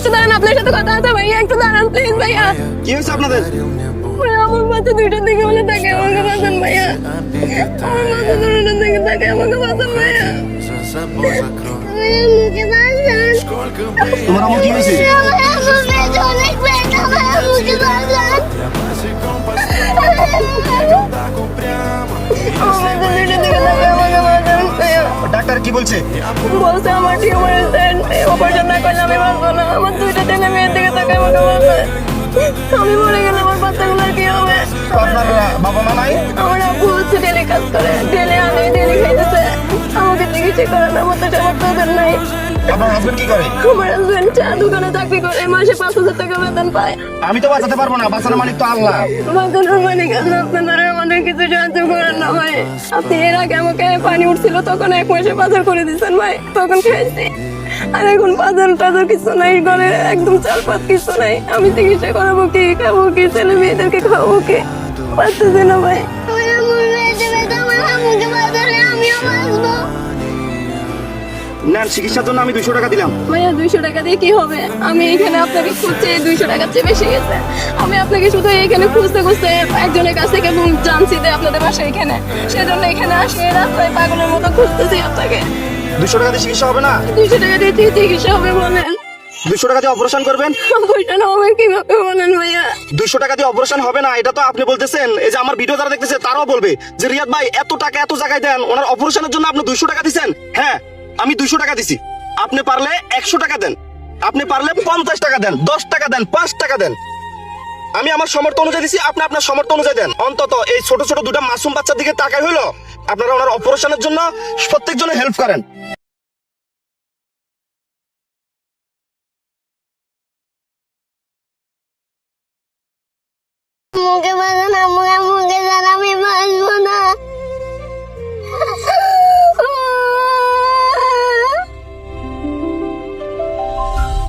একটু দাঁড়ান, আপনার সাথে কথা আছে ভাইয়া, একটু দাঁড়ান প্লিজ ভাইয়া। কি হয়েছে আপনাদের? ভাইয়া, আমার মাথা দুইটার দিকে বলে তাকে আমাকে বাঁচান ভাইয়া, আমার মাথা দুইটার দিকে তাকে আমাকে বাঁচান ভাইয়া। তোমার আম্মু কি হয়েছে? ডাক্তার কি বলছে? বলছে আমার টিউমার অপারেশন না করলে আমি বাঁচবো না। আমার দুইটা ছেলে মেয়ের দিকে তাকে আমাকে বলছে আমি মরে গেলে আমার বাচ্চাগুলোর কি হবে? আপনার বাবা মা নাই? আমার আব্বু হচ্ছে ডেলি কাজ করে, ডেলি আনে, ডেলি খাইতেছে, আমাকে চিকিৎসা করে না, আমার তো সামর্থ্য ওদের নাই। আপনার হাজবেন্ড কি করে? আমার হাজবেন্ড চা দোকানে চাকরি করে, মাসে 5,000 টাকা বেতন পায়। আমি তো বাঁচাতে পারবো না, বাঁচানোর মালিক তো আল্লাহ। বাঁচানোর মালিক আল্লাহ, আপনারা আমাদের কিছু সাহায্য করেন না ভাই। আপনি এর আগে আমাকে পানি উঠছিল তখন 1 মাসে বাজার করে দিচ্ছেন ভাই, তখন খাইছি। আর এখন বাজার টাজার কিছু নাই, ঘরে একদম চালপাত কিছু নাই। আমি চিকিৎসা করাবো কি, খাবো কি, ছেলে মেয়েদেরকে খাবো কি, পারতেছি না ভাই। নেন, চিকিৎসার জন্য আমি 200 টাকা দিলাম। ভাইয়া 200 টাকা দিয়ে কি হবে? আমি এখানে আপনাকে খুঁজছি, 200 টাকার চেয়ে বেশি গেছে। আমি আপনাকে শুধু এখানে খুঁজতে খুঁজতে একজনের কাছ থেকে জানছি যে আপনাদের বাসা এখানে, সেজন্য এখানে আসে রাস্তায় পাগলের মতো খুঁজতেছি আপনাকে। 200 টাকা দিয়ে চিকিৎসা হবে না? 200 টাকা দিয়ে চিকিৎসা হবে বলেন? 200 টাকা দিয়ে অপারেশন করবেন? ওইটা না হবে কিভাবে বলেন ভাইয়া? 200 টাকা দিয়ে অপারেশন হবে না, এটা তো আপনি বলতেছেন। এই যে আমার ভিডিও যারা দেখতেছে তারাও বলবে যে রিয়াদ ভাই এত টাকা এত জায়গায় দেন, ওনার অপারেশনের জন্য আপনি 200 টাকা দিচ্ছেন। হ্যাঁ, আমি 200 টাকা দিছি। আপনি পারলে 100 টাকা দেন, আপনি পারলে 50 টাকা দেন, 10 টাকা দেন, 5 টাকা দেন। আমি আমার সামর্থ্য অনুযায়ী দিছি, আপনি আপনার সামর্থ্য অনুযায়ী দেন। অন্তত এই ছোট ছোট দুটা মাসুম বাচ্চার দিকে তাকাই হইলো আপনারা ওনার অপারেশনের জন্য প্রত্যেকজনে হেল্প করেন।